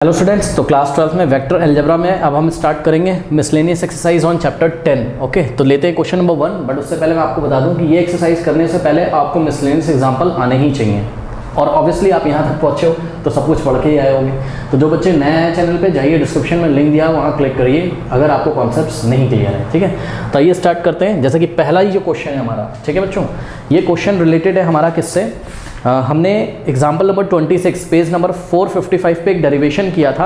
Hello students, तो class 12 में vector algebra में अब हम स्टार्ट करेंगे miscellaneous exercise on chapter 10। Okay, तो लेते हैं क्वेश्चन नंबर 1। बट उससे पहले मैं आपको बता दूं कि ये एक्सरसाइज करने से पहले आपको मिसलेनियस एग्जांपल आने ही चाहिए, और ऑब्वियसली आप यहाँ तक पहुँचे हो तो सब कुछ पढ़ के ही आए होंगे। तो जो बच्चे नए हैं चैनल पे, जाइए डिस्क्रिप्शन में लिंक दिया, वहाँ क्लिक करिए अगर आपको कॉन्सेप्ट्स नहीं क्लियर है। ठीक है, तो आइए स्टार्ट करते हैं। जैसे कि पहला ही जो क्वेश्चन है हमारा, ठीक है बच्चों, ये क्वेश्चन रिलेटेड है हमारा किससे, हमने एग्जाम्पल नंबर 26 पेज नंबर 455 पे एक डेरिवेशन किया था।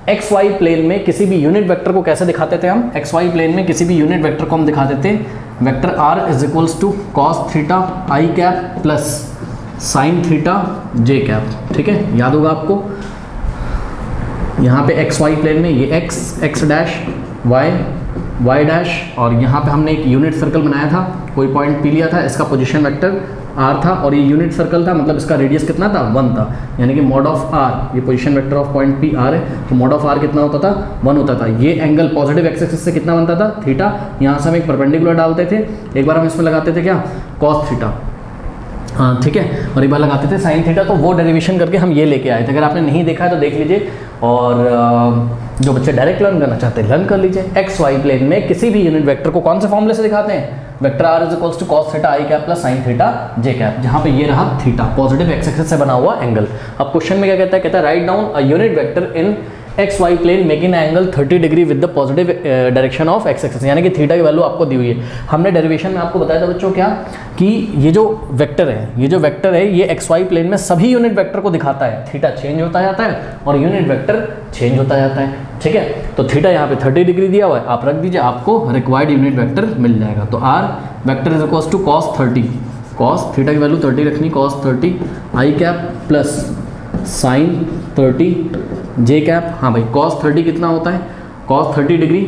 एक्स वाई प्लेन में किसी भी यूनिट वेक्टर को कैसे दिखाते थे हम, एक्स वाई प्लेन में किसी भी यूनिट वेक्टर को हम दिखाते थे vector r is equals to cos theta i cap plus sine theta j cap. ठीक है, याद होगा आपको, यहाँ पे एक्स वाई प्लेन में ये एक्स डैश वाई डैश, और यहाँ पे हमने एक यूनिट सर्कल बनाया था, कोई पॉइंट पी लिया था, इसका पोजीशन वेक्टर आर था, और ये यूनिट सर्कल था, मतलब इसका रेडियस कितना था, 1 था, यानी कि मॉड ऑफ आर, ये position vector of point P R है, तो मॉड ऑफ आर कितना होता था, 1 होता था। ये एंगल पॉजिटिव एक्स एक्सिस से कितना बनता था, थीटा। यहाँ से हम एक परपेंडिकुलर डालते थे, एक बार हम इसमें लगाते थे क्या, कॉस थीटा, हाँ ठीक है, और एक बार लगाते थे साइन थीटा। तो वो डेरिवेशन करके हम ये लेके आए थे। अगर आपने नहीं देखा है तो देख लीजिए, और जो बच्चे डायरेक्ट लर्न करना चाहते हैं लर्न कर लीजिए। एक्स वाई प्लेन में किसी भी यूनिट वेक्टर को कौन से फॉर्मूले से दिखाते हैं, vector r is equals to cos theta i cap plus sine theta j cap, जहाँ पे ये रहा थीटा, पॉजिटिव एक्स एक्सिस से बना हुआ एंगल। अब क्वेश्चन में क्या कहता है write down a unit vector in x y plane making angle 30 degree with the positive direction of x axis, यानी कि थीटा की वैल्यू आपको दी हुई है। हमने डेरिवेशन में आपको बताया था बच्चों क्या, कि ये जो वेक्टर है ये एक्स वाई प्लेन में सभी यूनिट वेक्टर को दिखाता है, थीटा चेंज होता जाता है और यूनिट वेक्टर चेंज होता जाता है। ठीक है, तो थीटा यहाँ पे 30 डिग्री दिया हुआ है, आप रख दीजिए, आपको रिक्वायर्ड यूनिट वेक्टर मिल जाएगा। तो r vector is equals to cos 30, cos theta की वैल्यू 30 रखनी, cos 30 i cap plus sine 30 j cap. हाँ भाई, कॉस 30 कितना होता है, कॉस 30 डिग्री,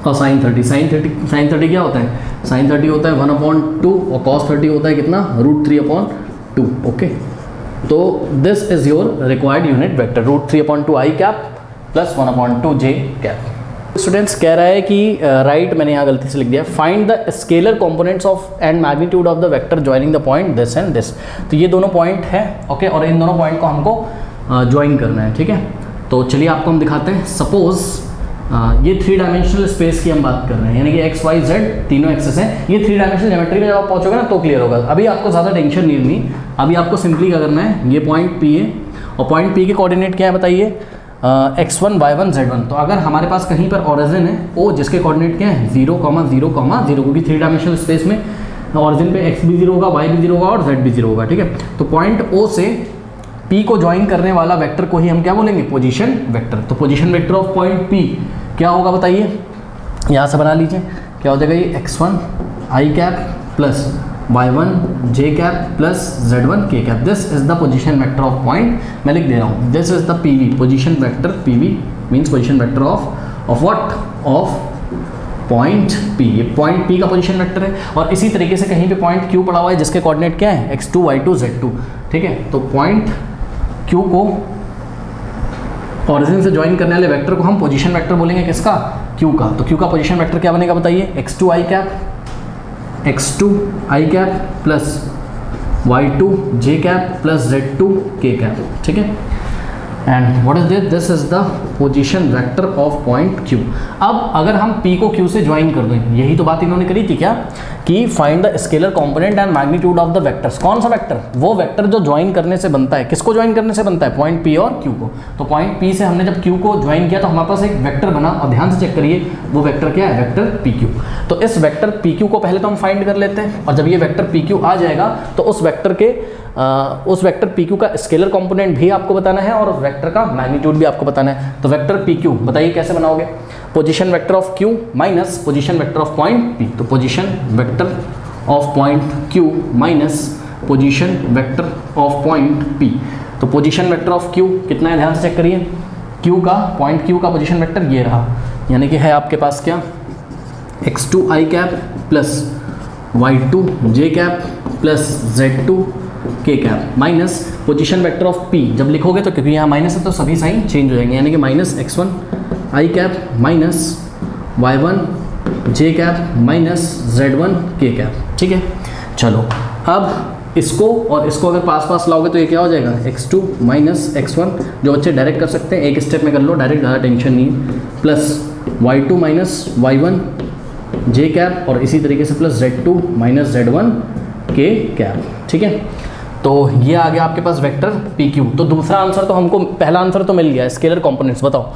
और साइन 30 क्या होता है, साइन 30 होता है 1/2, और कॉस 30 होता है कितना, √3/2। ओके, तो this is your required unit vector, √3/2 I cap plus 1/2 J cap. Students कह रहा है कि राइट, मैंने यहाँ गलती से लिख दिया, find the scalar components of and magnitude of the vector joining the point this and this. तो ये दोनों पॉइंट है, ओके, और इन दोनों पॉइंट को हमको ज्वाइन करना है। ठीक है, तो चलिए आपको हम दिखाते हैं। सपोज ये 3 डायमेंशनल स्पेस की हम बात कर रहे हैं, यानी कि एक्स वाई जेड तीनों एक्सेस हैं। ये 3 डायमेंशनल ज्योमेट्री में जब आप पहुंचोगे ना तो क्लियर होगा। अभी आपको ज़्यादा टेंशन नहीं लेनी, अभी आपको सिंपली क्या करना है, ये पॉइंट पी है, और पॉइंट पी के कोऑर्डिनेट क्या है बताइए, x1 y1 z1। तो अगर हमारे पास कहीं पर ऑरिजिन है ओ, जिसके कोऑर्डिनेट क्या है 0, 0, 0, क्योंकि 3 डायमेंशनल स्पेस में ऑरिजिन पे x भी 0 होगा, y भी 0 होगा और z भी 0 होगा। ठीक है, तो पॉइंट ओ से P को ज्वाइन करने वाला वेक्टर को ही हम क्या बोलेंगे, पोजीशन वेक्टर। तो position vector of point P क्या होगा बताइए, यहाँ से बना लीजिए, क्या हो जाएगा ये x1 आई कैप प्लस y1 जे कैप प्लस z1 के cap. This is the position vector of point, मैं लिख दे रहा हूँ, this is the PV, position vector PV means position vector of what, of point P। ये पॉइंट P का position vector है। और इसी तरीके से कहीं पे पॉइंट Q पड़ा हुआ है, जिसके कोऑर्डिनेट क्या है, x2 y2 z2। ठीक है, तो पॉइंट Q को ऑरिजिन से ज्वाइन करने वाले वेक्टर को हम पोजीशन वेक्टर बोलेंगे, किसका, Q का। तो Q का पोजीशन वेक्टर क्या बनेगा बताइए, x2 आई कैप प्लस y2 जे कैप प्लस z2 के कैप। ठीक है, and what is this, this is the position vector of point Q। अब अगर हम P को Q से ज्वाइन कर दें, यही तो बात इन्होंने करी थी क्या, कि find the scalar component and magnitude of the vectors. कौन सा वेक्टर, वो वेक्टर जो ज्वाइन करने से बनता है, किसको ज्वाइन करने से बनता है, पॉइंट P और Q को। तो पॉइंट P से हमने जब Q को ज्वाइन किया तो हमारे पास एक वेक्टर बना, और ध्यान से चेक करिए वो वेक्टर क्या है, वेक्टर PQ। तो इस वेक्टर PQ को पहले तो हम फाइंड कर लेते हैं, और जब ये वेक्टर PQ आ जाएगा तो उस वेक्टर PQ का स्केलर कंपोनेंट भी आपको बताना है और उस वेक्टर का मैग्नीट्यूड भी आपको बताना है। तो वेक्टर PQ बताइए कैसे बनाओगे, position vector of Q minus position vector of point P। तो position vector of point Q minus position vector of point P। तो पोजीशन वेक्टर ऑफ Q कितना है, ध्यान से चेक करिए, पॉइंट Q का पोजीशन वेक्टर ये रहा, यानी कि है आपके पास क्या, x2 आई कैप प्लस y2 जे कैप प्लस z2 के cap minus position vector of P। जब लिखोगे तो क्योंकि यहाँ माइनस है तो सभी साइन चेंज हो जाएंगे, यानी कि माइनस x1 आई कैप माइनस y1 जे कैप माइनस z1 के कैप। ठीक है, चलो अब इसको और इसको अगर पास पास लाओगे तो ये क्या हो जाएगा, x2 माइनस x1, जो बच्चे डायरेक्ट कर सकते हैं एक स्टेप में कर लो डायरेक्ट, ज़्यादा टेंशन नहीं है, plus y2 minus y1 j cap, और इसी तरीके से plus z2 minus z1 k cap. ठीक है, तो ये आ गया आपके पास वेक्टर PQ। तो दूसरा आंसर तो हमको, पहला आंसर तो मिल गया स्केलर कंपोनेंट्स। बताओ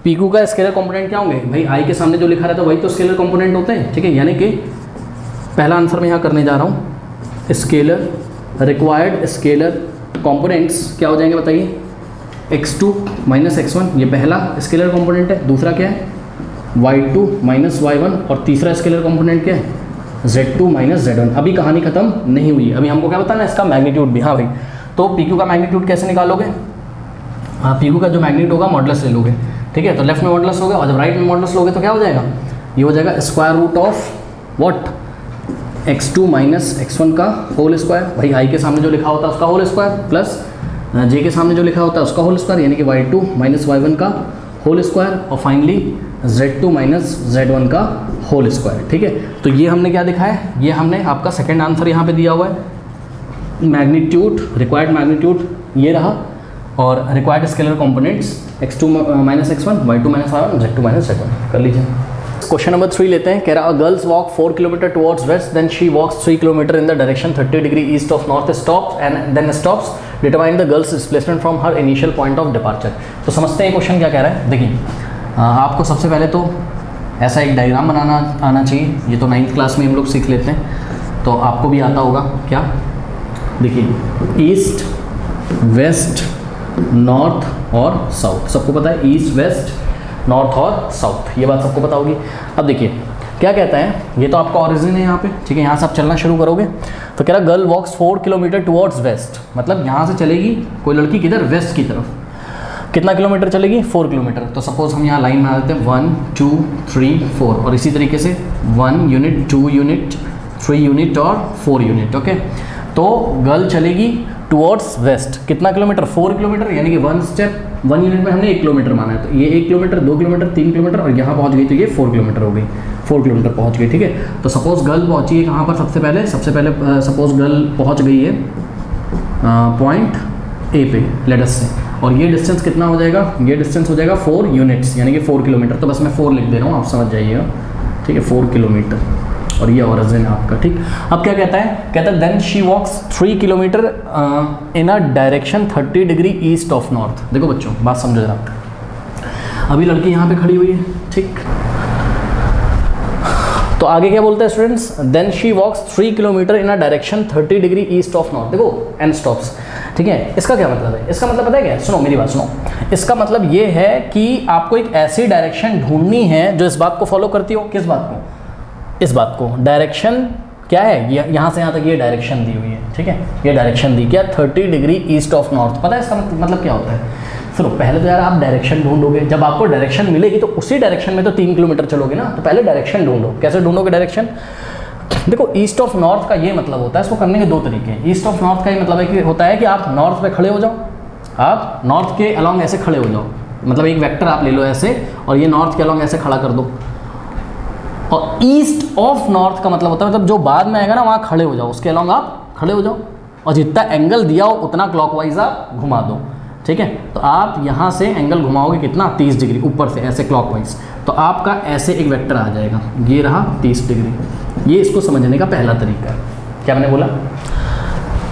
PQ का स्केलर कंपोनेंट क्या होंगे भाई, I के सामने जो लिखा रहता है वही तो स्केलर कंपोनेंट होते हैं। ठीक है, यानी कि पहला आंसर मैं यहाँ करने जा रहा हूँ, स्केलर रिक्वायर्ड स्केलर कंपोनेंट्स क्या हो जाएंगे बताइए, x2 माइनस x1 ये पहला स्केलर कंपोनेंट है, दूसरा क्या है y2 माइनस y1, और तीसरा स्केलर कंपोनेंट क्या है z2 माइनस z1। अभी कहानी खत्म नहीं हुई, अभी हमको क्या बताना है इसका मैग्नीट्यूड भी। हाँ भाई, तो PQ का मैग्नीट्यूड कैसे निकालोगे, हाँ PQ का जो मैग्नीट्यूड होगा मॉडुलस ले लोगे। ठीक है, तो लेफ्ट में मॉडुलस होगा और जब राइट में मॉडुलस लोगे तो क्या हो जाएगा, ये हो जाएगा square root of what, x2 minus x1 का होल स्क्वायर, भाई I के सामने जो लिखा होता है उसका होल स्क्वायर, प्लस J के सामने जो लिखा होता है उसका होल स्क्वायर, यानी कि y2 माइनस y1 का होल स्क्वायर, और फाइनली z2 माइनस z1 का होल स्क्वायर। ठीक है, तो ये हमने क्या दिखा है, ये हमने आपका सेकेंड आंसर यहाँ पे दिया हुआ है, मैग्नीट्यूड रिक्वायर्ड मैग्नीट्यूड ये रहा, और required scalar components x2 minus x1, y2 minus y1, z2 minus z1 कर लीजिए। क्वेश्चन नंबर 3 लेते हैं, कह रहा girls walk 4 kilometre towards west, then she walks 3 kilometre in the direction 30 degree east of north, stops and then stops, determine the girl's displacement from her initial point of departure. तो समझते हैं question क्या कह रहा है। देखिए आपको सबसे पहले तो ऐसा एक डायग्राम बनाना आना चाहिए, ये तो 9th क्लास में हम लोग सीख लेते हैं, तो आपको भी आता होगा क्या, देखिए ईस्ट वेस्ट नॉर्थ और साउथ, सबको पता है ईस्ट वेस्ट नॉर्थ और साउथ, ये बात सबको पता होगी। अब देखिए क्या कहता है, ये तो आपका ओरिजिन है यहाँ पे, ठीक है, यहाँ से आप चलना शुरू करोगे तो कह रहा गर्ल वॉक्स 4 किलोमीटर टुवर्ड्स वेस्ट, मतलब यहाँ से चलेगी कोई लड़की किधर, वेस्ट की तरफ, कितना किलोमीटर चलेगी 4 किलोमीटर। तो सपोज हम यहाँ लाइन बना देते हैं 1 2 3 4, और इसी तरीके से 1 यूनिट 2 यूनिट 3 यूनिट और 4 यूनिट। ओके, तो गर्ल चलेगी टुवर्ड्स वेस्ट, कितना किलोमीटर 4 किलोमीटर, यानी कि 1 यूनिट में हमने 1 किलोमीटर माना है, तो ये 1 किलोमीटर 2 किलोमीटर 3 किलोमीटर, और यहाँ पहुँच गई तो ये 4 किलोमीटर हो गई, 4 किलोमीटर पहुँच गई। ठीक है, तो सपोज गर्ल पहुँची है कहाँ पर, सबसे पहले सपोज गर्ल पहुँच गई है पॉइंट ए पे लेट अस से, और ये डिस्टेंस कितना हो जाएगा, ये डिस्टेंस हो जाएगा 4 यूनिट्स, यानी कि 4 किलोमीटर, तो बस मैं 4 लिख दे रहा हूँ, आप समझ जाइएगा। ठीक है, 4 किलोमीटर, और ये ओरिजिन है आपका। ठीक, अब क्या कहता है then she walks 3 kilometre in a direction 30 degree east of north. देखो बच्चों बात समझो जरा, अभी लड़की यहाँ पे खड़ी हुई है, ठीक, तो आगे क्या बोलता है students, then she walks 3 kilometre in a direction 30 degree east of north, देखो एंड स्टॉप्स। ठीक है, इसका क्या मतलब है, इसका मतलब पता है क्या, सुनो मेरी बात सुनो, इसका मतलब ये है कि आपको एक ऐसी डायरेक्शन ढूंढनी है जो इस बात को फॉलो करती हो, किस बात को, इस बात को, डायरेक्शन क्या है, यहाँ से यहाँ तक ये डायरेक्शन दी हुई है। ठीक है, ये डायरेक्शन दी क्या, 30 डिग्री ईस्ट ऑफ नॉर्थ। पता है इसका मतलब क्या होता है, सुनो पहले तो यार आप डायरेक्शन ढूंढोगे, जब आपको डायरेक्शन मिलेगी तो उसी डायरेक्शन में तो 3 किलोमीटर चलोगे ना, तो पहले डायरेक्शन ढूंढो। कैसे ढूंढोगे डायरेक्शन, देखो ईस्ट ऑफ नॉर्थ का ये मतलब होता है, इसको करने के 2 तरीके हैं। ईस्ट ऑफ नॉर्थ का ये मतलब है कि होता है कि आप नॉर्थ पे खड़े हो जाओ, आप नॉर्थ के अलॉन्ग ऐसे खड़े हो जाओ, मतलब एक वेक्टर आप ले लो ऐसे, और ये नॉर्थ के अलॉन्ग ऐसे खड़ा कर दो। और ईस्ट ऑफ नॉर्थ का मतलब होता है मतलब जो बाद में आएगा ना वहाँ खड़े हो जाओ, उसके अलॉन्ग आप खड़े हो जाओ, और जितना एंगल दिया हो उतना क्लॉकवाइज आप घुमा दो। ठीक है, तो आप यहाँ से एंगल घुमाओगे कितना, 30 डिग्री ऊपर से ऐसे क्लॉकवाइज, तो आपका ऐसे एक वेक्टर आ जाएगा, ये रहा 30 डिग्री। ये इसको समझने का पहला तरीका है। क्या मैंने बोला,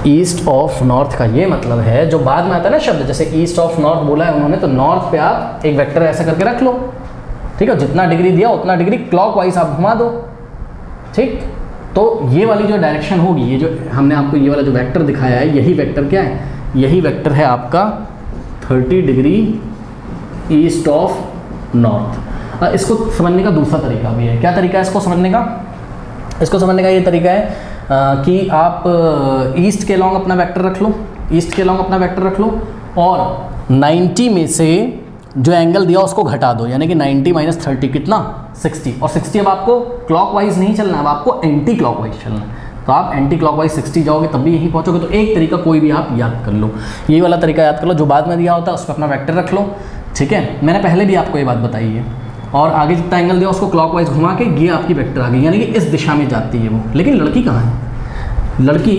ईस्ट ऑफ नॉर्थ का ये मतलब है जो बाद में आता है ना शब्द, जैसे ईस्ट ऑफ नॉर्थ बोला है उन्होंने, तो नॉर्थ पे आप एक वेक्टर ऐसा करके रख लो। ठीक है, जितना डिग्री दिया उतना डिग्री क्लॉकवाइज आप घुमा दो। ठीक, तो ये वाली जो डायरेक्शन होगी, ये जो हमने आपको ये वाला जो वेक्टर दिखाया है, यही वेक्टर क्या है, यही वेक्टर है आपका 30 डिग्री ईस्ट ऑफ नॉर्थ। इसको समझने का दूसरा तरीका भी है। क्या तरीका है इसको समझने का, इसको समझने का ये तरीका है कि आप ईस्ट के अलॉन्ग अपना वेक्टर रख लो, ईस्ट के अलॉन्ग अपना वेक्टर रख लो, और 90 में से जो एंगल दिया उसको घटा दो, यानी कि 90 माइनस 30 कितना 60, और 60 अब आपको क्लॉकवाइज नहीं चलना है, अब आपको एंटी क्लॉकवाइज चलना है, तो आप एंटी क्लॉकवाइज 60 जाओगे तब भी यहीं पहुंचोगे। तो एक तरीका कोई भी आप याद कर लो, ये वाला तरीका याद कर लो, जो बाद में दिया होता है उस पर अपना वेक्टर रख लो। ठीक है, मैंने पहले भी आपको ये बात बताई है, और आगे जितना एंगल दिया उसको क्लॉकवाइज घुमा के ये आपकी वेक्टर आ गई, यानी कि इस दिशा में जाती है वो। लेकिन लड़की कहाँ है, लड़की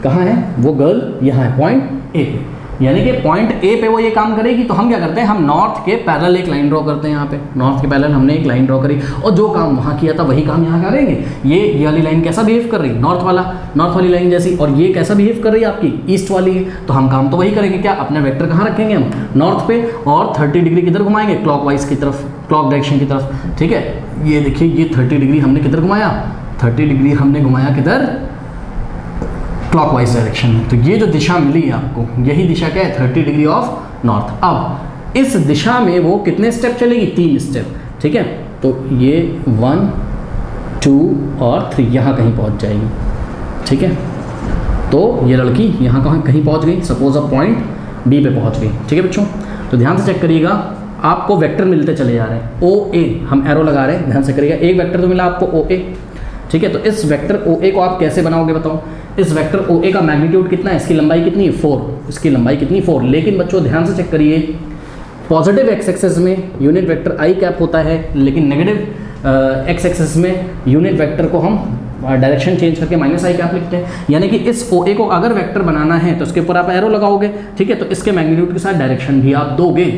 कहाँ है वो गर्ल? यहाँ है पॉइंट ए पे, यानी कि पॉइंट ए पे वो ये काम करेगी। तो हम क्या करते हैं, हम नॉर्थ के पैरेलल एक लाइन ड्रॉ करते हैं। यहाँ पे नॉर्थ के पैरेलल हमने एक लाइन ड्रॉ करी और जो काम वहाँ किया था वही काम यहाँ करेंगे। ये वाली लाइन कैसा बिहेव कर रही है? नॉर्थ वाली लाइन जैसी। और ये कैसा बिहेव कर रही है? आपकी ईस्ट वाली है। तो हम काम तो वही करेंगे। क्या अपने वेक्टर कहाँ रखेंगे हम? नॉर्थ पे, और 30 डिग्री किधर घुमाएंगे? क्लॉकवाइज की तरफ, क्लॉक डायरेक्शन की तरफ। ठीक है, ये देखिए ये 30 डिग्री हमने किधर घुमाया? 30 डिग्री हमने घुमाया किधर? क्लॉकवाइज डायरेक्शन में। तो ये जो दिशा मिली है आपको, यही दिशा क्या है? 30 डिग्री ऑफ नॉर्थ। अब इस दिशा में वो कितने स्टेप चलेगी? 3 स्टेप। ठीक है, तो ये 1 2 और 3 यहाँ कहीं पहुँच जाएगी। ठीक है, तो ये लड़की यहाँ कहीं पहुँच गई। सपोज अब पॉइंट बी पे पहुँच गई। ठीक है बच्चों, तो ध्यान से चेक करिएगा, आपको वेक्टर मिलते चले जा रहे हैं। ओ ए हम एरो लगा रहे हैं, ध्यान से करिएगा। एक वेक्टर तो मिला आपको ओ ए। ठीक है, तो इस वेक्टर ओ ए को आप कैसे बनाओगे बताओ? इस वेक्टर ओ ए का मैग्नीट्यूड कितना है? इसकी लंबाई कितनी है? 4। इसकी लंबाई कितनी? 4। लेकिन बच्चों ध्यान से चेक करिए, पॉजिटिव एक्स एक्सिस में यूनिट वेक्टर आई कैप होता है, लेकिन नेगेटिव एक्स एक्सिस में यूनिट वेक्टर को हम डायरेक्शन चेंज करके माइनस आई कैप लिखते हैं। यानी कि इस ओ ए को अगर वेक्टर बनाना है तो उसके ऊपर आप एरो लगाओगे। ठीक है, तो इसके मैग्नीट्यूड के साथ डायरेक्शन भी आप दोगे,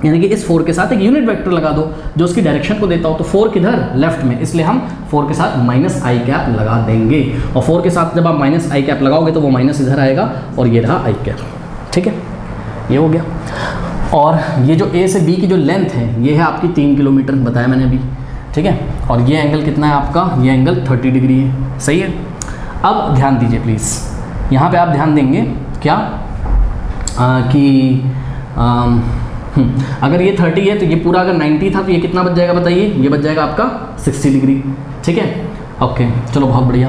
यानी कि इस 4 के साथ एक यूनिट वेक्टर लगा दो जो उसकी डायरेक्शन को देता हो। तो 4 किधर? लेफ्ट में, इसलिए हम 4 के साथ माइनस आई कैप लगा देंगे। और 4 के साथ जब आप माइनस आई कैप लगाओगे तो वो माइनस इधर आएगा और ये रहा आई कैप। ठीक है, ये हो गया। और ये जो ए से बी की जो लेंथ है ये है आपकी 3 किलोमीटर बताया मैंने अभी। ठीक है, और ये एंगल कितना है आपका? ये एंगल 30 डिग्री है। सही है। अब ध्यान दीजिए प्लीज़, यहाँ पे आप ध्यान देंगे क्या अगर ये 30 है तो ये पूरा अगर 90 था तो ये कितना बच जाएगा बताइए? ये बच जाएगा आपका 60 डिग्री। ठीक है, ओके, चलो बहुत बढ़िया।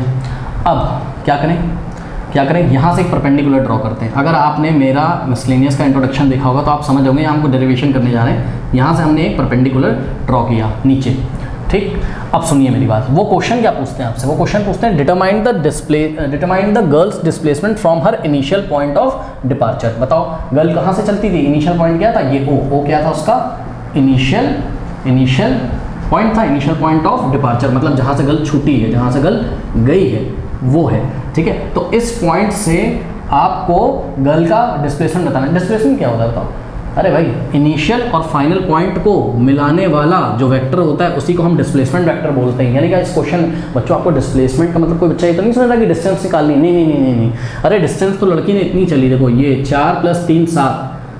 अब क्या करें? यहाँ से एक परपेंडिकुलर ड्रॉ करते हैं। अगर आपने मेरा मिसलेनियस का इंट्रोडक्शन देखा होगा तो आप समझ होंगे, यहाँ हमको डेरिवेशन करने जा रहे हैं। यहाँ से हमने एक परपेंडिकुलर ड्रॉ किया नीचे। ठीक, अब सुनिए मेरी बात। वो क्वेश्चन क्या पूछते हैं आपसे? वो क्वेश्चन पूछते हैं determine the girl's displacement from her initial point of departure. बताओ गर्ल कहाँ से चलती थी? इनिशियल पॉइंट क्या था? ये ओ क्या था उसका? इनिशियल पॉइंट था। इनिशियल पॉइंट ऑफ डिपार्चर मतलब जहाँ से गर्ल छूटी है, जहाँ से गर्ल गई है वो है। ठीक है, तो इस पॉइंट से आपको गर्ल का डिस्प्लेसमेंट बताना है। डिस्प्लेसमेंट क्या होता है बताओ? अरे भाई, इनिशियल और फाइनल पॉइंट को मिलाने वाला जो वेक्टर होता है उसी को हम डिस्प्लेसमेंट वेक्टर बोलते हैं। यानी कि इस क्वेश्चन बच्चों आपको डिस्प्लेसमेंट का मतलब कोई बच्चा ये तो नहीं समझ रहा कि डिस्टेंस निकालनी। नहीं। अरे डिस्टेंस तो लड़की ने इतनी चली, देखो ये 4 + 3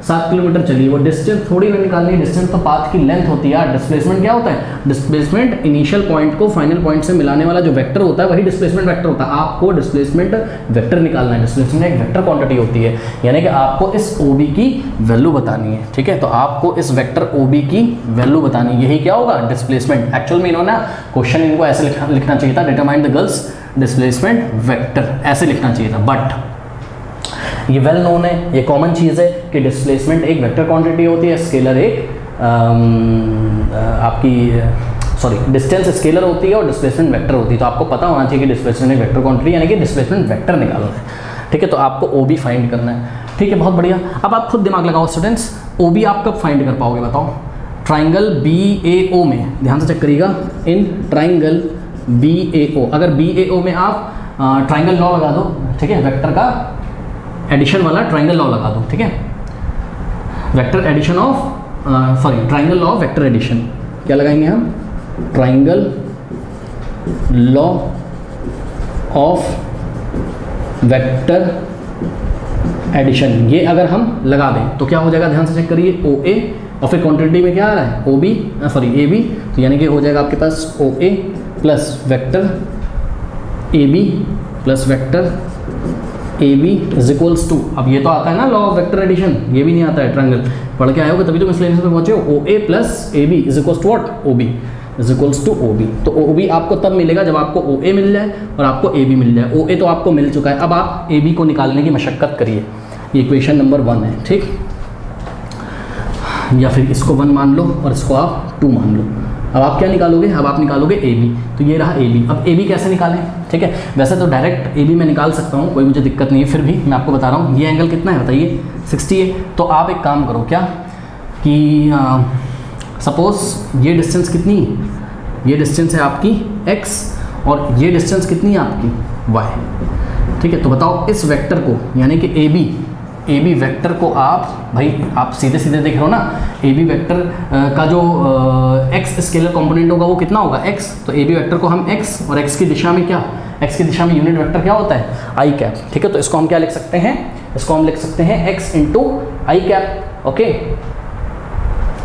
7 किलोमीटर चली। वो डिस्टेंस थोड़ी ना निकालनी है, डिस्टेंस तो पाथ की लेंथ होती है यार। डिस्प्लेसमेंट क्या होता है? डिस्प्लेसमेंट इनिशियल पॉइंट को फाइनल पॉइंट से मिलाने वाला जो वेक्टर होता है वही डिस्प्लेसमेंट वेक्टर होता है। आपको डिस्प्लेसमेंट वेक्टर निकालना है। डिस्प्लेसमेंट एक वेक्टर क्वांटिटी होती है, यानी कि आपको इस OB की वैल्यू बतानी है। ठीक है, तो आपको इस वेक्टर OB की वैल्यू बतानी है, यही क्या होगा? डिस्प्लेसमेंट। एक्चुअल में इन्होंने क्वेश्चन इनको ऐसे लिखना चाहिए था, determine the girl's displacement vector, ऐसे लिखना चाहिए था। बट ये वेल नोन है, ये कॉमन चीज़ है कि डिस्प्लेसमेंट एक वेक्टर क्वांटिटी होती है, स्केलर एक डिस्टेंस स्केलर होती है और डिस्प्लेसमेंट वेक्टर होती है। तो आपको पता होना चाहिए कि डिस्प्लेसमेंट एक वेक्टर क्वांटिटी यानी कि डिस्प्लेसमेंट वेक्टर निकालना है। ठीक है, तो आपको OB फाइंड करना है। ठीक है, बहुत बढ़िया। अब आप खुद दिमाग लगाओ स्टूडेंट्स, OB आप कब फाइंड कर पाओगे बताओ? ट्राइंगल BAO में, ध्यान से चेक करिएगा, इन ट्राइंगल BAO, अगर BAO में आप ट्राइंगल लॉ लगा दो। ठीक है, वेक्टर का एडिशन वाला ट्राइंगल लॉ लगा दो। ठीक है, vector addition of triangle law of vector addition. क्या लगाएंगे हम? Triangle law of vector addition. ये अगर हम लगा दें तो क्या हो जाएगा? ध्यान से चेक करिए, OA और फिर क्वांटिटी में क्या आ रहा है? AB, तो यानी कि हो जाएगा आपके पास OA plus vector AB plus vector AB is equals to, अब ये तो आता है ना लॉ ऑफ वेक्टर एडिशन, ये भी नहीं आता है, ट्रायंगल पढ़ के आए होगे तभी तो मिसलेनियस पे पहुंचे हो। OA plus AB is equals to what? OB is equals to OB। तो OB आपको तब मिलेगा जब आपको OA मिल जाए और आपको AB मिल जाए। OA तो आपको मिल चुका है, अब आप AB को निकालने की मशक्कत करिए। ये इक्वेशन नंबर 1 है, ठीक, या फिर इसको 1 मान लो और इसको आप 2 मान लो। अब आप क्या निकालोगे? अब आप निकालोगे AB, तो ये रहा AB। अब AB कैसे निकालें? ठीक है, वैसे तो डायरेक्ट AB मैं निकाल सकता हूँ, कोई मुझे दिक्कत नहीं है, फिर भी मैं आपको बता रहा हूँ। ये एंगल कितना है बताइए? 60 है। तो आप एक काम करो क्या कि सपोज ये डिस्टेंस कितनी है? ये डिस्टेंस है आपकी x और ये डिस्टेंस कितनी है आपकी y। ठीक है, तो बताओ इस वेक्टर को, यानी कि ए बी वेक्टर को आप भाई आप सीधे सीधे देख रहे हो ना, ए बी वेक्टर का जो एक्स स्केलर कंपोनेंट होगा वो कितना होगा x, तो ए बी वेक्टर को हम x और x की दिशा में क्या, x की दिशा में यूनिट वेक्टर क्या होता है आई कैप। ठीक है, तो इसको हम क्या लिख सकते हैं, इसको हम लिख सकते हैं x इंटू आई कैप। ओके,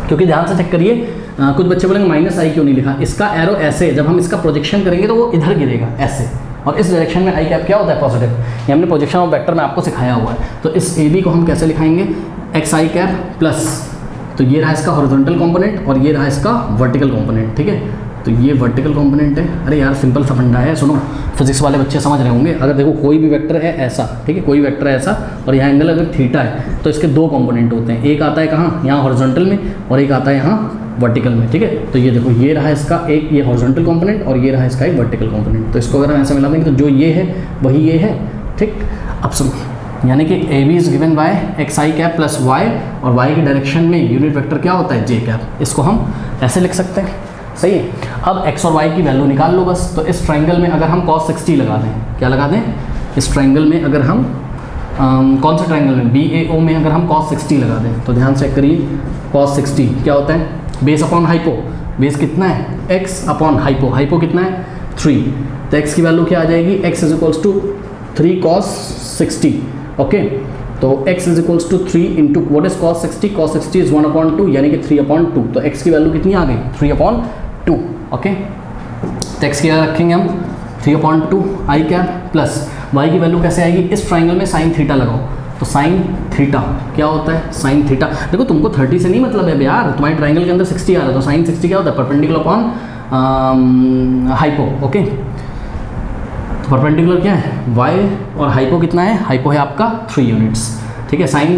क्योंकि ध्यान से चेक करिए, कुछ बच्चे बोलेंगे माइनस आई क्यों नहीं लिखा, इसका एरो ऐसे, जब हम इसका प्रोजेक्शन करेंगे तो वो इधर गिरेगा ऐसे, और इस डायरेक्शन में आई कैप क्या होता है पॉजिटिव, ये हमने प्रोजेक्शन ऑफ वेक्टर में आपको सिखाया हुआ है। तो इस ए बी को हम कैसे लिखाएंगे, एक्स आई कैप प्लस, तो ये रहा इसका हॉरिजॉन्टल कंपोनेंट और ये रहा इसका वर्टिकल कंपोनेंट। ठीक है, तो ये वर्टिकल कंपोनेंट है। अरे यार सिंपल सा फंडा है, सुनो, फिजिक्स वाले बच्चे समझ रहे होंगे। अगर देखो कोई भी वेक्टर है ऐसा, ठीक है, कोई वेक्टर है ऐसा और यहाँ एंगल अगर थीटा है तो इसके दो कंपोनेंट होते हैं, एक आता है कहाँ, यहाँ हॉरिजॉन्टल में, और एक आता है यहाँ वर्टिकल में। ठीक है, तो ये देखो ये रहा इसका एक ये हॉरिजॉन्टल कंपोनेंट और ये रहा इसका एक वर्टिकल कंपोनेंट। तो इसको अगर हम ऐसे मिला देंगे तो जो ये है वही ये है। ठीक, अब सुनो, यानी कि A B is given by x i cap plus y, और वाई की डायरेक्शन में यूनिट वेक्टर क्या होता है जे कैप। इसको हम ऐसे लिख सकते हैं, सही है। अब x और y की वैल्यू निकाल लो बस। तो इस ट्रायंगल में अगर हम cos 60 लगा दें, क्या लगा दें, इस ट्रायंगल में अगर हम कौन से ट्रायंगल में, BAO में अगर हम cos 60 लगा दें, तो ध्यान चेक करिए, cos 60 क्या होता है, बेस अपॉन हाइपो, बेस कितना है x अपॉन हाइपो, हाइपो कितना है 3, तो x की वैल्यू क्या आ जाएगी, x is equals to 3 cos 60। Okay, तो x is equals to 3 into what is cos 60, cos 60 is 1/2 यानी कि 3/2, तो x की वैल्यू कितनी आ गई 3/2। ओके, तो x की रखेंगे हम 3/2 आई कैप प्लस y की वैल्यू कैसे आएगी, इस ट्राइंगल में साइन थीटा लगाओ, तो साइन थीटा क्या होता है, साइन थीटा, देखो तुमको 30 से नहीं मतलब है यार, तुम्हारे ट्राइंगल के अंदर 60 आ रहा है, तो साइन 60 क्या होता है, परपेंडिकुलर अपॉन हाइपो। ओके, तो परपेंडिकुलर क्या है y और हाइपो कितना है, हाइपो है आपका 3 यूनिट्स। ठीक है, साइन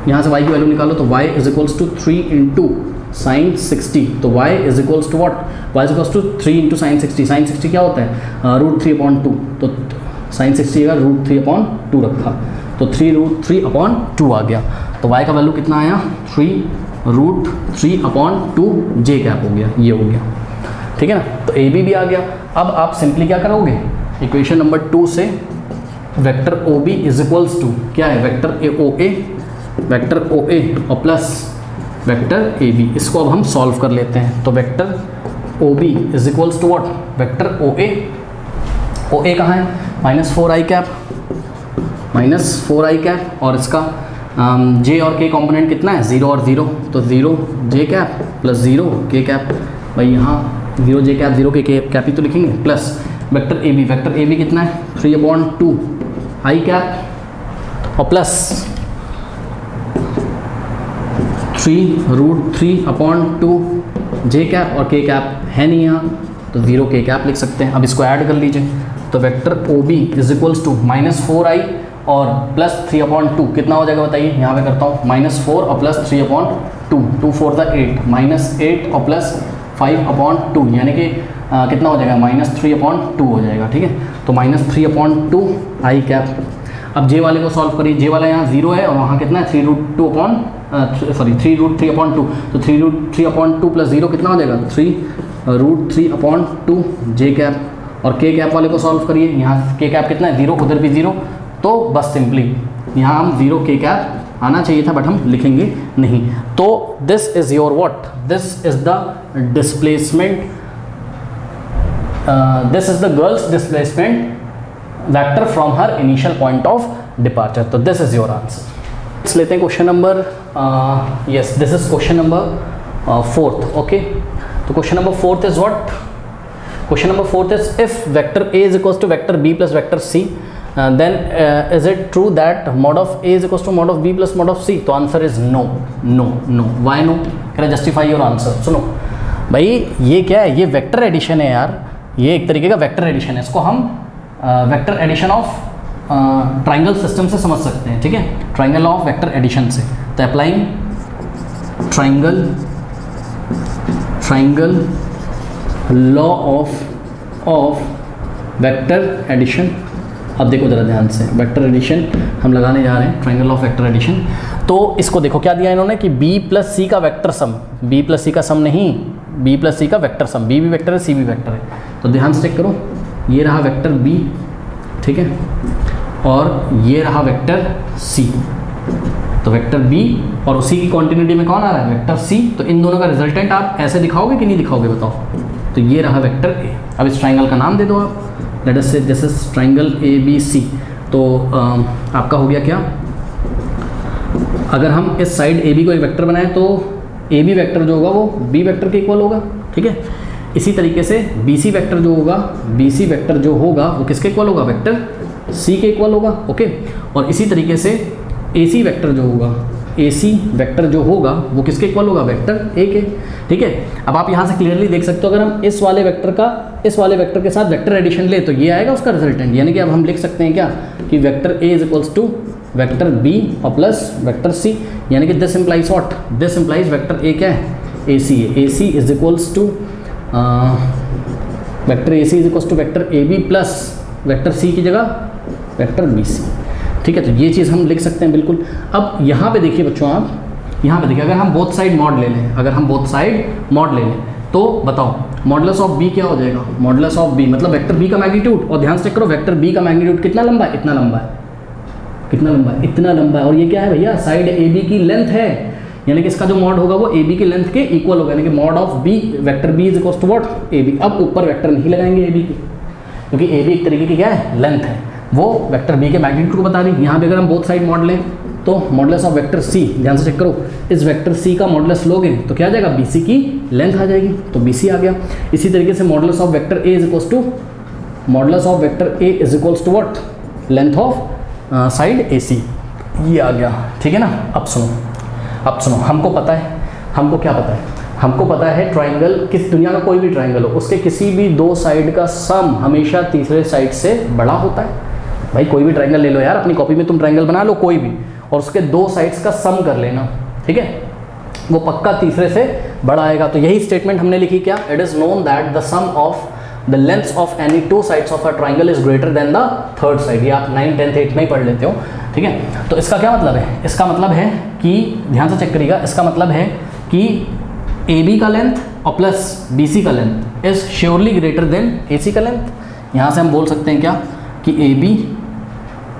यहाँ से y की वैल्यू निकालो, तो y is equals to 3 into sine 60, तो y is equals to what, y is equals to 3 into sine 60, sine 60 क्या होता है √3/2, तो साइन 60 का √3/2 रखा, तो 3√3/2 आ गया, तो y का वैल्यू कितना आया 3√3/2 जे कैप हो गया, ये हो गया। ठीक है ना, तो ए बी भी आ गया। अब आप सिंपली क्या करोगे, इक्वेशन नंबर 2 से vector O B is equals to क्या है, वेक्टर ओ ए और प्लस वेक्टर ए बी, इसको अब हम सॉल्व कर लेते हैं। तो vector O B is equals to what, vector O A कहाँ है, -4 आई कैप, -4 आई कैप, और इसका जे और के कंपोनेंट कितना है 0 और 0, तो 0 जे कैप प्लस 0 के कैप, भाई यहाँ 0 जे कैप 0 के कैप ही तो लिखेंगे, प्लस वेक्टर ए बी कितना है 3/2 आई कैप और प्लस 3√3/2 जे कैप, और के कैप है नहीं यहाँ, तो 0 के कैप लिख सकते हैं। अब इसको ऐड कर लीजिए, तो vector O B is equals to -4i और प्लस 3/2 कितना हो जाएगा बताइए, यहाँ पे करता हूँ, -4 और प्लस 3/2, 2 4 8, -8 और प्लस 5/2 यानी कि कितना हो जाएगा -3/2 हो जाएगा। ठीक है, तो -3/2 आई कैप। अब जे वाले को सॉल्व करिए, जे वाला यहाँ 0 है और वहाँ कितना है 3√3/2, तो 3√3/2 प्लस 0 कितना हो जाएगा 3√3/2 जे कैप, और के कैप वाले को सॉल्व करिए, यहाँ के कैप कितना है 0, उधर भी 0, तो बस सिंपली यहाँ हम 0 के कैप आना चाहिए था, बट हम लिखेंगे नहीं। तो this is your what, this is the displacement, this is the girl's displacement vector from her initial point of departure. तो दिस इज योर आंसर। लेते हैं question number, yes this is question number 4th। Okay, तो question number 4th is what, question number 4th is if vector A is equals to vector B plus vector C, then is it true that mod of A is equals to mod of B plus mod of C? तो answer is no. Why no? कह रहा justify your answer. सुनो भाई, ये क्या है, ये vector addition है यार, ये एक तरीके का वेक्टर एडिशन है, इसको हम vector addition of triangle system से समझ सकते हैं। ठीक है, ट्राइंगल ऑफ वेक्टर एडिशन से, तो applying triangle law of vector addition. अब देखो जरा ध्यान से, वेक्टर एडिशन हम लगाने जा रहे हैं, ट्राइंगल ऑफ वेक्टर एडिशन। तो इसको देखो क्या दिया इन्होंने कि b प्लस सी का वेक्टर सम, b प्लस सी का सम नहीं, b प्लस सी का वेक्टर सम, b भी वेक्टर है सी भी वेक्टर है। तो ध्यान से चेक करो, ये रहा वेक्टर b, ठीक है, और ये रहा वेक्टर सी, तो वेक्टर बी और उसी की कॉन्टिन्यूटी में कौन आ रहा है, वेक्टर सी। तो इन दोनों का रिजल्टेंट आप ऐसे दिखाओगे कि नहीं दिखाओगे, बताओ। तो ये रहा वेक्टर ए। अब इस ट्राइंगल का नाम दे दो आप, let us say this is triangle A B C. तो आपका हो गया क्या, अगर हम इस साइड ए बी को एक वेक्टर बनाएं तो ए बी वेक्टर जो होगा वो बी वेक्टर के इक्वल होगा, ठीक है। इसी तरीके से बी सी वेक्टर जो होगा, बी सी वेक्टर जो होगा वो किसके इक्वल होगा, वेक्टर सी के इक्वल होगा, ओके। और इसी तरीके से ए सी वेक्टर जो होगा, ए सी वेक्टर जो होगा वो किसके इक्वल होगा, वेक्टर ए के, ठीक है। अब आप यहाँ से क्लियरली देख सकते हो, अगर हम इस वाले वेक्टर का इस वाले वेक्टर के साथ वेक्टर एडिशन ले तो ये आएगा उसका रिजल्टेंट, यानी कि अब हम लिख सकते हैं क्या कि vector A is equals to vector B और प्लस वेक्टर सी, यानी कि this implies what, this implies vector A क्या है, ए सी है। A C is equals to vector A C is equals to vector A B plus vector C की जगह vector B C, ठीक है। तो ये चीज़ हम लिख सकते हैं बिल्कुल। अब यहाँ पे देखिए बच्चों, आप यहाँ पे देखिए, अगर हम बोथ साइड मॉड ले लें, अगर हम बोथ साइड मॉड ले लें तो बताओ मॉडुलस ऑफ बी क्या हो जाएगा, मॉडुलस ऑफ बी मतलब वेक्टर बी का मैग्नीट्यूड। और ध्यान से चेक करो, वेक्टर बी का मैग्नीट्यूड कितना लंबा है, इतना लंबा है, कितना लंबा है, इतना लंबा है। और ये क्या है भैया, साइड ए बी की लेंथ है, यानी कि इसका जो मॉड होगा वो ए बी की लेंथ के इक्वल होगा, यानी कि mod of B vector B is equal to what, A B. अब ऊपर वेक्टर नहीं लगाएंगे ए बी की, क्योंकि ए बी एक तरीके की क्या है, लेंथ है, वो वेक्टर बी के मैग्नीट्यूड को बता रही है। यहाँ पे अगर हम बोथ साइड मॉड लें तो मॉडुलस ऑफ वेक्टर सी, ध्यान से चेक करो, इस वेक्टर सी का मॉडुलस लोगे तो क्या आ जाएगा, बी सी की लेंथ आ जाएगी, तो बी सी आ गया। इसी तरीके से modulus of vector A is equals to modulus of vector A is equals to what, length of side A C, ये आ गया, ठीक है ना। अब सुनो, हमको पता है, हमको क्या पता है, हमको पता है ट्राइंगल, किस दुनिया का कोई भी ट्राइंगल हो उसके किसी भी दो साइड का सम हमेशा तीसरे साइड से बड़ा होता है। भाई कोई भी ट्राइंगल ले लो यार, अपनी कॉपी में तुम ट्राइंगल बना लो कोई भी, और उसके दो साइड्स का सम कर लेना, ठीक है, वो पक्का तीसरे से बड़ा आएगा। तो यही स्टेटमेंट हमने लिखी क्या, it is known that the sum of the lengths of any two sides of a triangle is greater than the third side. ये आप 9th 10th 8th में ही पढ़ लेते हो, ठीक है। तो इसका क्या मतलब है, इसका मतलब है कि ध्यान से चेक करिएगा, इसका मतलब है कि ए बी का लेंथ और प्लस बी सी का length is surely greater than A C का लेंथ। यहाँ से हम बोल सकते हैं क्या कि ए बी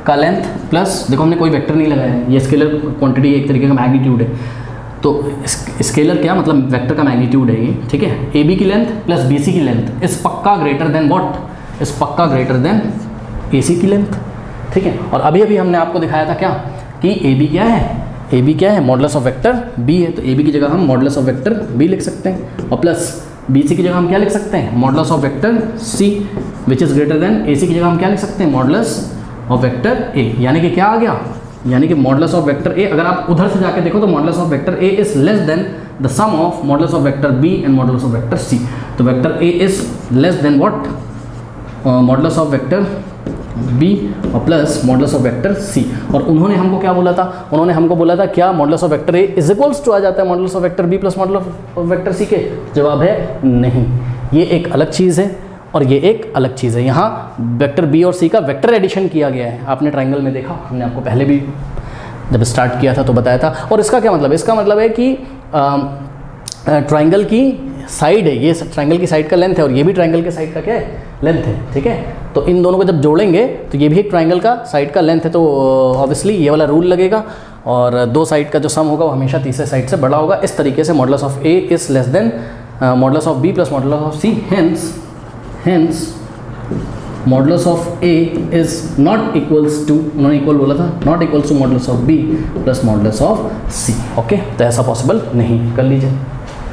का लेंथ प्लस, देखो हमने कोई वेक्टर नहीं लगाया है, ये स्केलर क्वांटिटी एक तरीके का मैग्नीट्यूड है, तो स्केलर क्या मतलब वेक्टर का मैग्नीट्यूड है ये, ठीक है। ए बी की लेंथ प्लस बी सी की लेंथ इस पक्का ग्रेटर देन व्हाट, इस पक्का ग्रेटर देन ए सी की लेंथ, ठीक है। और अभी अभी हमने आपको दिखाया था क्या कि ए बी क्या है, ए बी क्या है, मॉडुलस ऑफ वेक्टर बी है, तो ए बी की जगह हम मॉडुलस ऑफ वेक्टर बी लिख सकते हैं, और प्लस बी सी की जगह हम क्या लिख सकते हैं, modulus of vector C which is greater than A C की जगह हम क्या लिख सकते हैं, मॉडुलस ऑफ वेक्टर ए। यानी कि क्या आ गया, यानी कि मॉडुलस ऑफ वेक्टर ए, अगर आप उधर से जाके देखो तो modulus of vector A is less than the sum of modulus of vector B and modulus of vector C. तो vector A is less than what, modulus of vector B और plus modulus of vector C. और उन्होंने हमको क्या बोला था, उन्होंने हमको बोला था क्या, modulus of vector A is equals to आ जाता है modulus of vector B plus modulus of vector C के। जवाब है नहीं, ये एक अलग चीज़ है और ये एक अलग चीज़ है। यहाँ वेक्टर बी और सी का वेक्टर एडिशन किया गया है, आपने ट्राइंगल में देखा, हमने आपको पहले भी जब स्टार्ट किया था तो बताया था। और इसका क्या मतलब है, इसका मतलब है कि ट्राइंगल की साइड है, ये ट्राइंगल की साइड का लेंथ है और ये भी ट्राइंगल के साइड का क्या है, लेंथ है, ठीक है। तो इन दोनों को जब जोड़ेंगे तो ये भी एक ट्राइंगल का साइड का लेंथ है, तो ऑब्वियसली ये वाला रूल लगेगा और दो साइड का जो सम होगा वो हमेशा तीसरे साइड से बड़ा होगा। इस तरीके से modulus of A is less than modulus of B plus modulus of C, hence modulus of A is not equals to, उन्होंने इक्वल बोला था, not equals to modulus of B plus modulus of C, okay. तो ऐसा possible नहीं, कर लीजिए।